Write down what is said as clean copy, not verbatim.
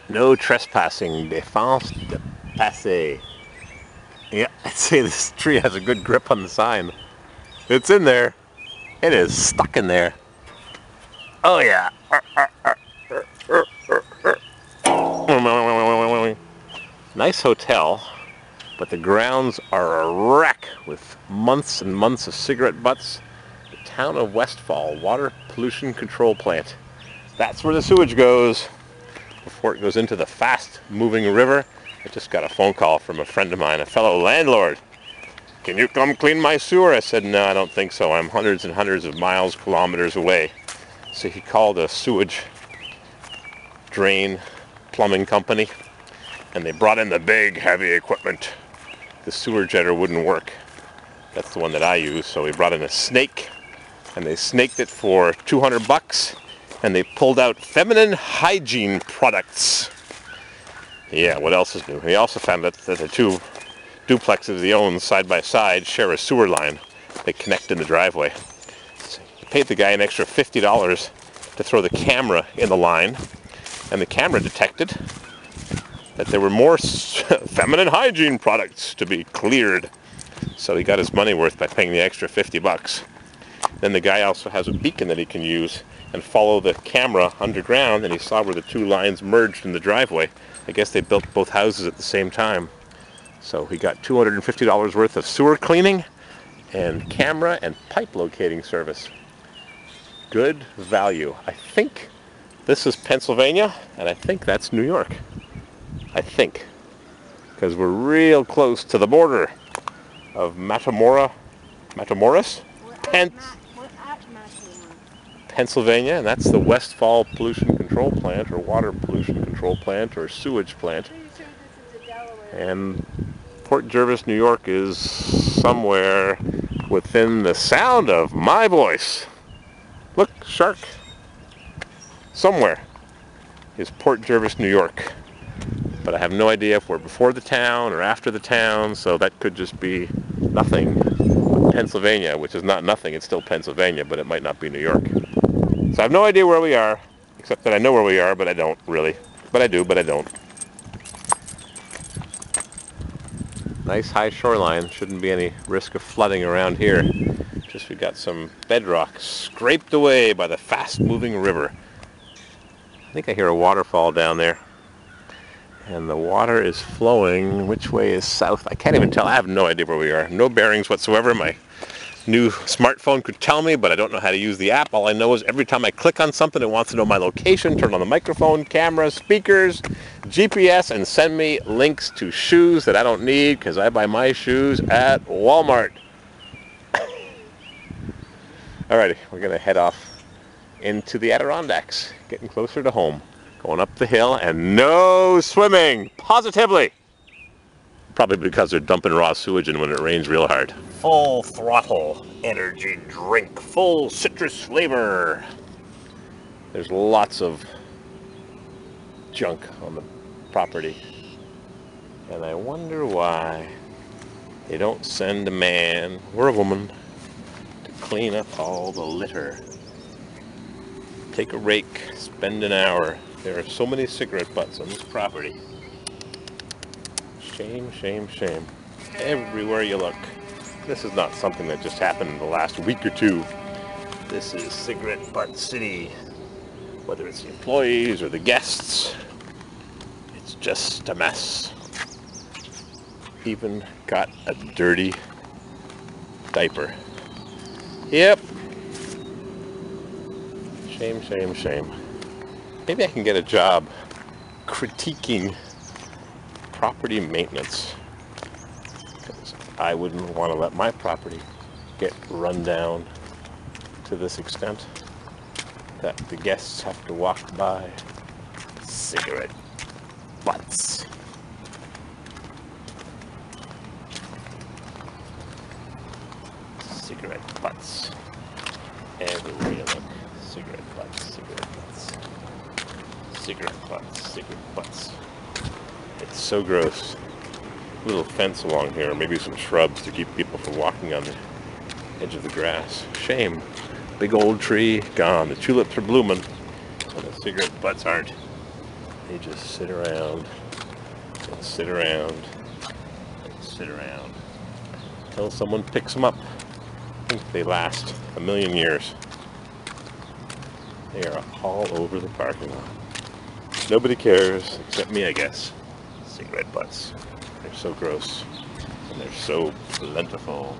No trespassing. Défense de passer. Yeah, I'd say this tree has a good grip on the sign. It's in there. It is stuck in there. Oh yeah. Nice hotel, but the grounds are a wreck with months and months of cigarette butts. The town of Westfall Water Pollution Control Plant. That's where the sewage goes before it goes into the fast-moving river. I just got a phone call from a friend of mine, a fellow landlord. Can you come clean my sewer? I said, no, I don't think so. I'm hundreds and hundreds of miles, kilometers away. So he called a sewage drain plumbing company, and they brought in the big, heavy equipment. The sewer jetter wouldn't work. That's the one that I use. So we brought in a snake, and they snaked it for 200 bucks, and they pulled out feminine hygiene products. Yeah, what else is new? He also found that the two duplexes he owns side by side share a sewer line. They connect in the driveway. So he paid the guy an extra $50 to throw the camera in the line, and the camera detected that there were more feminine hygiene products to be cleared. So he got his money worth by paying the extra 50 bucks. Then the guy also has a beacon that he can use and follow the camera underground, and he saw where the two lines merged in the driveway. I guess they built both houses at the same time. So he got $250 worth of sewer cleaning and camera and pipe locating service. Good value. I think this is Pennsylvania, and I think that's New York. I think. Because we're real close to the border of Matamoros, Pennsylvania, and that's the Westfall Pollution Control Plant, or Water Pollution Control Plant, or Sewage Plant. And Port Jervis, New York is somewhere within the sound of my voice. Look, shark. Somewhere is Port Jervis, New York. But I have no idea if we're before the town or after the town, so that could just be nothing. Pennsylvania, which is not nothing, it's still Pennsylvania, but it might not be New York. So I have no idea where we are, except that I know where we are, but I don't really. But I do, but I don't. Nice high shoreline, shouldn't be any risk of flooding around here. Just we got some bedrock scraped away by the fast-moving river. I think I hear a waterfall down there. And the water is flowing. Which way is south? I can't even tell. I have no idea where we are. No bearings whatsoever. My new smartphone could tell me, but I don't know how to use the app. All I know is every time I click on something, it wants to know my location, turn on the microphone, camera, speakers, GPS, and send me links to shoes that I don't need because I buy my shoes at Walmart. Alrighty, we're going to head off into the Adirondacks, getting closer to home. Going up the hill, and no swimming, positively. Probably because they're dumping raw sewage in when it rains real hard. Full throttle energy drink, full citrus flavor. There's lots of junk on the property, and I wonder why they don't send a man or a woman to clean up all the litter. Take a rake, spend an hour. There are so many cigarette butts on this property. Shame, shame, shame. Everywhere you look. This is not something that just happened in the last week or two. This is cigarette butt city. Whether it's the employees or the guests, it's just a mess. Even got a dirty diaper. Yep. Shame, shame, shame. Maybe I can get a job critiquing property maintenance, because I wouldn't want to let my property get run down to this extent that the guests have to walk by cigarette butts. Cigarette butts. Everywhere you look. Cigarette butts, cigarette butts. Cigarette butts, cigarette butts. It's so gross. A little fence along here, or maybe some shrubs to keep people from walking on the edge of the grass. Shame. Big old tree, gone. The tulips are blooming, and the cigarette butts aren't. They just sit around and sit around and sit around until someone picks them up. I think they last a million years. They are all over the parking lot. Nobody cares except me, I guess. Cigarette butts. They're so gross and they're so plentiful.